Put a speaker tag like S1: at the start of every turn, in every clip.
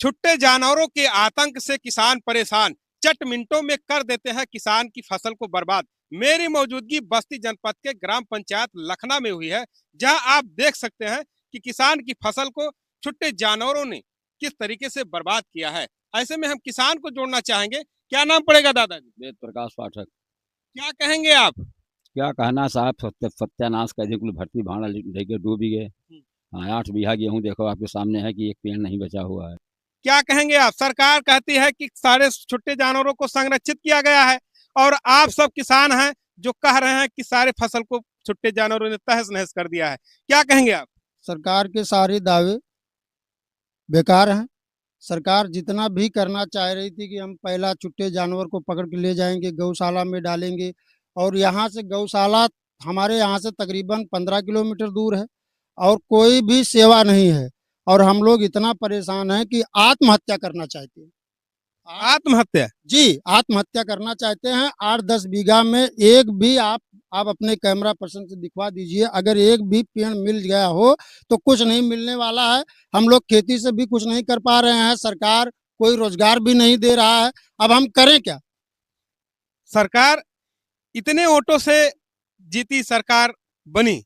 S1: छुट्टे जानवरों के आतंक से किसान परेशान, चट मिनटों में कर देते हैं किसान की फसल को बर्बाद। मेरी मौजूदगी बस्ती जनपद के ग्राम पंचायत लखना में हुई है, जहां आप देख सकते हैं कि किसान की फसल को छुट्टे जानवरों ने किस तरीके से बर्बाद किया है। ऐसे में हम किसान को जोड़ना चाहेंगे। क्या नाम पड़ेगा दादाजी?
S2: वेद प्रकाश पाठक।
S1: क्या कहेंगे आप?
S2: क्या कहना साहब, सत्यानाश कर दी, कुल भर्ती भाड़ा लेके डूबी गए। हाँ, 8 बीघा गेहूं देखो आपके सामने है कि एक पेड़ नहीं बचा हुआ है।
S1: क्या कहेंगे आप? सरकार कहती है कि सारे छुट्टे जानवरों को संरक्षित किया गया है, और आप सब किसान हैं जो कह रहे हैं कि सारे फसल को छुट्टे जानवरों ने तहस नहस कर दिया है। क्या कहेंगे आप?
S3: सरकार के सारे दावे बेकार हैं। सरकार जितना भी करना चाह रही थी कि हम पहला छुट्टे जानवर को पकड़ के ले जाएंगे, गौशाला में डालेंगे, और यहाँ से गौशाला हमारे यहाँ से तकरीबन 15 किलोमीटर दूर है और कोई भी सेवा नहीं है, और हम लोग इतना परेशान हैं कि आत्महत्या करना चाहते हैं।
S1: आत्महत्या?
S3: जी, आत्महत्या करना चाहते हैं। 8-10 बीघा में एक भी आप अपने कैमरा पर्सन से दिखवा दीजिए, अगर एक भी पेड़ मिल गया हो तो कुछ नहीं मिलने वाला है। हम लोग खेती से भी कुछ नहीं कर पा रहे हैं, सरकार कोई रोजगार भी नहीं दे रहा है। अब हम करें क्या?
S1: सरकार इतने वोटों से जीती सरकार बनी,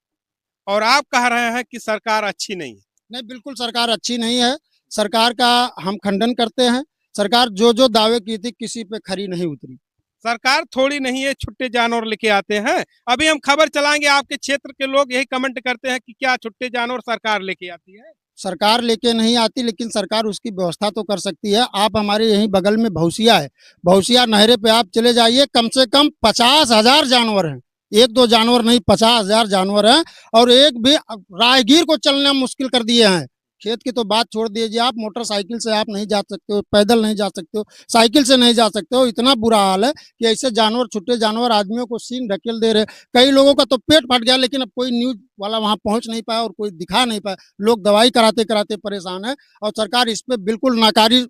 S1: और आप कह रहे हैं कि सरकार अच्छी नहीं है।
S3: नहीं, बिल्कुल सरकार अच्छी नहीं है। सरकार का हम खंडन करते हैं। सरकार जो जो दावे की थी किसी पे खरी नहीं उतरी।
S1: सरकार थोड़ी नहीं है छुट्टे जानवर लेके आते हैं। अभी हम खबर चलाएंगे, आपके क्षेत्र के लोग यही कमेंट करते हैं कि क्या छुट्टे जानवर सरकार लेके आती है?
S3: सरकार लेके नहीं आती, लेकिन सरकार उसकी व्यवस्था तो कर सकती है। आप हमारे यहीं बगल में भौसिया है, भौसिया नहरे पे आप चले जाइए, कम से कम 50,000 जानवर हैं। एक दो जानवर नहीं, 50,000 जानवर हैं, और एक भी राहगीर को चलना मुश्किल कर दिए हैं। खेत की तो बात छोड़ दीजिए, आप मोटरसाइकिल से आप नहीं जा सकते हो, पैदल नहीं जा सकते हो, साइकिल से नहीं जा सकते हो। इतना बुरा हाल है कि ऐसे जानवर, छुट्टे जानवर आदमियों को सीन ढकेल दे रहे। कई लोगों का तो पेट फट गया, लेकिन अब कोई न्यूज वाला वहां पहुंच नहीं पाया और कोई दिखा नहीं पाया। लोग दवाई कराते कराते परेशान है, और सरकार इस पे बिल्कुल नाकारी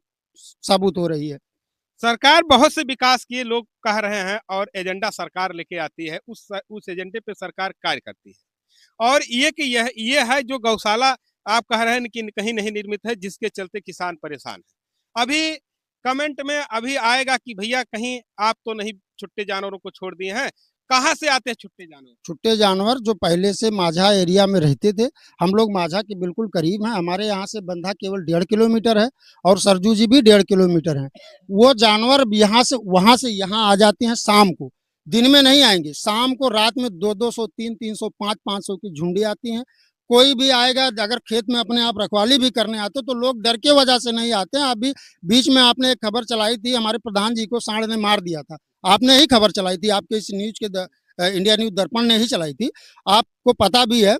S3: साबित हो रही है।
S1: सरकार बहुत से विकास किए लोग कह रहे हैं, और एजेंडा सरकार लेके आती है, उस एजेंडे पे सरकार कार्य करती है। और ये कि ये है जो गौशाला आप कह रहे हैं कि कहीं नहीं निर्मित है, जिसके चलते किसान परेशान है। अभी कमेंट में अभी आएगा कि भैया कहीं आप तो नहीं छुट्टे जानवरों को छोड़ दिए हैं। कहाँ से आते हैं छुट्टे जानवर?
S3: छुट्टे जानवर जो पहले से माझा एरिया में रहते थे, हम लोग माझा के बिल्कुल करीब हैं। हमारे यहाँ से बंधा केवल 1.5 किलोमीटर है, और सरजू जी भी 1.5 किलोमीटर है। वो जानवर यहाँ से वहां से यहाँ आ जाते हैं शाम को, दिन में नहीं आएंगे। शाम को, रात में 200-200, 300-300, 500-500 की झुंडी आती हैं। कोई भी आएगा, अगर खेत में अपने आप रखवाली भी करने आते तो लोग डर के वजह से नहीं आते हैं। अभी बीच में आपने एक खबर चलाई थी, हमारे प्रधान जी को सांड ने मार दिया था। आपने ही खबर चलाई थी, आपके इस न्यूज के इंडिया न्यूज दर्पण ने ही चलाई थी, आपको पता भी है।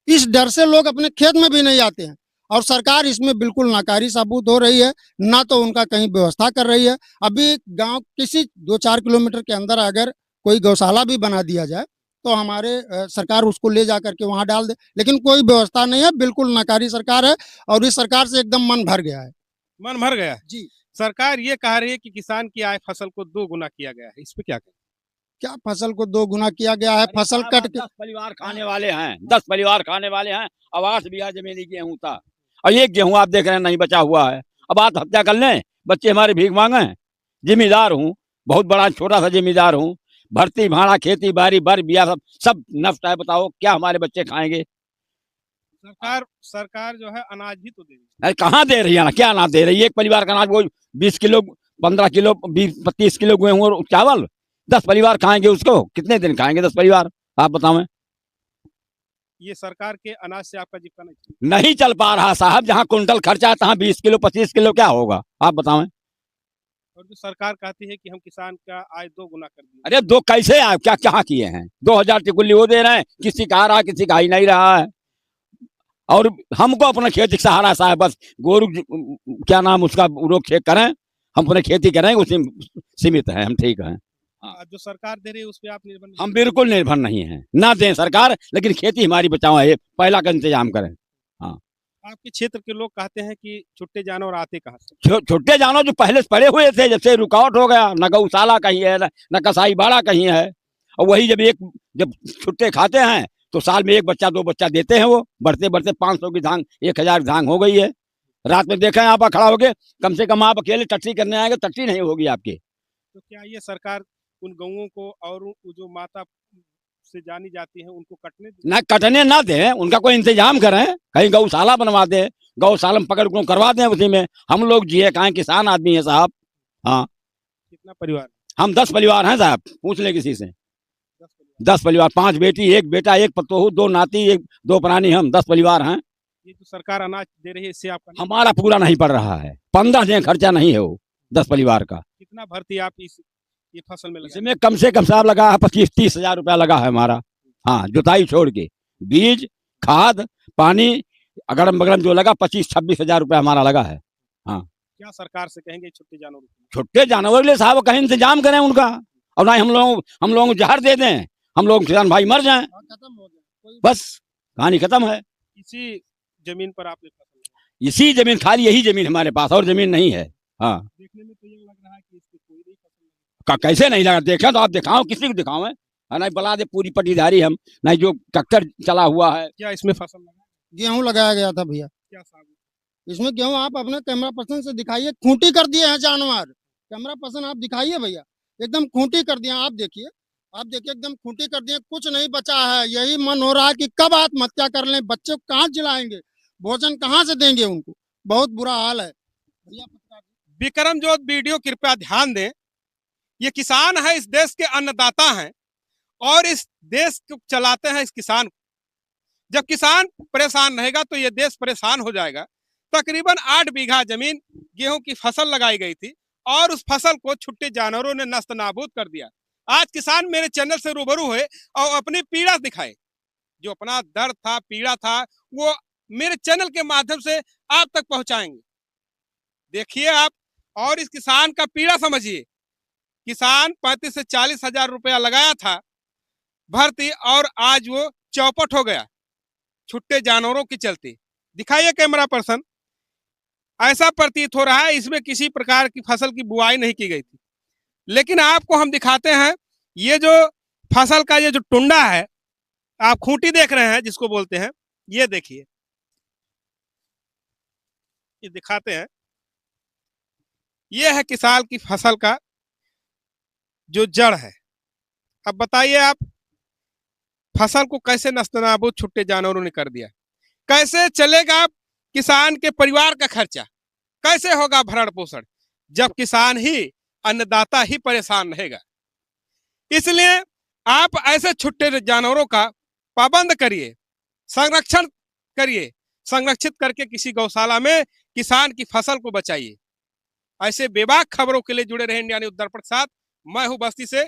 S3: इस डर से लोग अपने खेत में भी नहीं आते हैं, और सरकार इसमें बिल्कुल नाकारी साबित हो रही है। ना तो उनका कहीं व्यवस्था कर रही है। अभी गांव किसी 2-4 किलोमीटर के अंदर अगर कोई गौशाला भी बना दिया जाए तो हमारे सरकार उसको ले जा करके वहां डाल दे, लेकिन कोई व्यवस्था नहीं है। बिल्कुल नाकारी सरकार है, और इस सरकार से एकदम मन भर गया है।
S1: मन भर गया
S3: जी।
S1: सरकार ये कह रही है कि किसान की आय फसल को 2 गुना किया गया है। इस पे क्या कहें?
S3: क्या फसल को 2 गुना किया गया है? फसल कट के
S2: 10 परिवार खाने वाले हैं, 10 परिवार खाने वाले हैं। अब 8 बीघा जमीन गेहूं था, और एक गेहूं आप देख रहे हैं नहीं बचा हुआ है। अब आत्महत्या कर लें, बच्चे हमारे भीख मांगे। जिम्मेदार हूँ, बहुत बड़ा छोटा सा जिम्मेदार हूँ। भर्ती भाड़ा, खेती बाड़ी, बर बिया सब नष्ट है। बताओ क्या हमारे बच्चे खाएंगे?
S1: सरकार जो है अनाज भी तो दे रही
S2: अरे कहाँ दे रही है ना, क्या अनाज दे रही है? एक परिवार का अनाज वो 20 किलो, 15 किलो, 20-25 किलो गेहूं और चावल। 10 परिवार खाएंगे, उसको कितने दिन खाएंगे 10 परिवार? आप बताओ।
S1: ये सरकार के अनाज से आपका जीविका
S2: नहीं चल पा रहा साहब। जहाँ कुंटल खर्चा है तहाँ 20 किलो 25 किलो क्या होगा? आप बताओ।
S1: और जो सरकार कहती है कि हम किसान का आय 2 गुना कर दिए।
S2: अरे 2 कैसे आए? क्या क्या किए हैं? 2000 टिकुल्ली वो दे रहे हैं, किसी का आ रहा, किसी का ही नहीं रहा है। और हमको अपना खेती का सहारा सा है, बस गोरु क्या नाम उसका रोक छेक करें, हम अपने खेती करें, उसी सीमित है, हम ठीक हैं।
S1: जो सरकार दे रही है उस पर आप निर्भर नहीं?
S2: हम बिल्कुल निर्भर नहीं है, ना दें सरकार, लेकिन खेती हमारी बचाओ, ये पहला का इंतजाम करें। हाँ,
S1: आपके क्षेत्र के लोग कहते हैं कि छुट्टे जानवर आते कहाँ से?
S2: छुट्टे जानवर जो पहले से पड़े हुए थे, जब से रुकावट हो गया, न गौशाला कहीं है, न कसाई बाड़ा कहीं है। और वही जब छुट्टे खाते हैं तो साल में 1 बच्चा 2 बच्चा देते हैं। वो बढ़ते बढ़ते 500 की धांग, 1000 धांग हो गई है। रात में देखा यहाँ पर खड़ा होके, कम से कम आप अकेले टट्टी करने आएंगे, टट्टी नहीं होगी आपकी।
S1: तो क्या ये सरकार उन गऊओं को और जो माता से जानी जाती है उनको कटने
S2: ना कटने ना दें, उनका कोई इंतजाम करें, कहीं गौशाला बनवा दें, गौशाला में पकड़ को करवा दें, उसी में हम लोग जिए, कहें किसान आदमी है साहब। हाँ,
S1: कितना परिवार?
S2: हम 10 परिवार हैं साहब, पूछ ले किसी से।
S1: 10 परिवार।
S2: 10 परिवार, 5 बेटी, 1 बेटा, 1 पतोहू, 2 नाती, 2 प्राणी, हम 10 परिवार हैं।
S1: ये जो सरकार अनाज दे रही है इससे आपका
S2: हमारा पूरा नहीं पड़ रहा है, 15 दिन खर्चा नहीं है वो 10 परिवार का।
S1: कितना भर्ती आप ये फसल में लगा?
S2: इसमें कम से कम साहब लगा है 25-30 हजार रुपया लगा है हमारा। हाँ, जुताई छोड़ के, बीज, खाद, पानी, अगड़म बगड़म जो लगा 25-26 हजार रुपया हमारा लगा है। हाँ,
S1: क्या सरकार से कहेंगे छुट्टे जानवरों के लिए?
S2: छुट्टे जानवर के लिए साहब कहीं इंतजाम करें उनका, और ना ही हम लोगों को जहर दे दें, हम लोग किसान भाई मर जाएं,
S3: खत्म हो गया।
S2: बस कहानी खत्म है।
S1: इसी जमीन पर आपने फसल लगाई?
S2: इसी जमीन, खाली यही जमीन हमारे पास, और जमीन नहीं है। हाँ,
S1: देखने में तो ये लग रहा है कि इसकी कोई नहीं फसल लगी।
S2: कैसे नहीं लगा? देखा तो आप दिखाओ, किसी को दिखाओ है, नहीं बला दे पूरी पट्टीदारी हम, नहीं जो ट्रैक्टर चला हुआ है।
S1: क्या इसमें फसल लगा?
S3: गेहूं लगाया गया था भैया।
S1: क्या साबुत?
S3: इसमें गेहूं आप अपने कैमरा पर्सन से दिखाइए, खूंटी कर दिए हैं जानवर। कैमरा पर्सन आप दिखाइए भैया, एकदम खूंटी कर दिया। आप देखिए एकदम खूंटी कर दिए, कुछ नहीं बचा है। यही मन हो रहा है कि कब आत्महत्या कर लें, बच्चे को कहाँ जिलाएंगे, भोजन कहाँ से देंगे उनको, बहुत बुरा हाल है भैया।
S1: विक्रम जोत वीडियो कृपया ध्यान दें, ये किसान है, इस देश के अन्नदाता हैं और इस देश को चलाते हैं इस किसान को। जब किसान परेशान रहेगा तो ये देश परेशान हो जाएगा। तकरीबन 8 बीघा जमीन गेहूं की फसल लगाई गई थी और उस फसल को छुट्टे जानवरों ने नष्ट नाबूद कर दिया। आज किसान मेरे चैनल से रूबरू हुए और अपनी पीड़ा दिखाए, जो अपना दर्द था, पीड़ा था, वो मेरे चैनल के माध्यम से आप तक पहुंचाएंगे। देखिए आप और इस किसान का पीड़ा समझिए। किसान 35 से 40 हजार रुपया लगाया था भर्ती और आज वो चौपट हो गया छुट्टे जानवरों के चलते। दिखाइए कैमरा पर्सन, ऐसा प्रतीत हो रहा है इसमें किसी प्रकार की फसल की बुआई नहीं की गई थी। लेकिन आपको हम दिखाते हैं, ये जो फसल का ये जो टुंडा है, आप खूंटी देख रहे हैं जिसको बोलते हैं, ये देखिए, ये दिखाते हैं, ये है किसान की फसल का जो जड़ है। अब बताइए आप, फसल को कैसे नस्तनाबूद छुट्टे जानवरों ने कर दिया। कैसे चलेगा किसान के परिवार का खर्चा, कैसे होगा भरण पोषण, जब किसान ही, अन्नदाता ही परेशान रहेगा। इसलिए आप ऐसे छुट्टे जानवरों का पाबंद करिए, संरक्षण करिए, संरक्षित करके किसी गौशाला में किसान की फसल को बचाइए। ऐसे बेबाक खबरों के लिए जुड़े रहे इंडिया न्यूज़ दर्पण के साथ। मैं हूं बस्ती से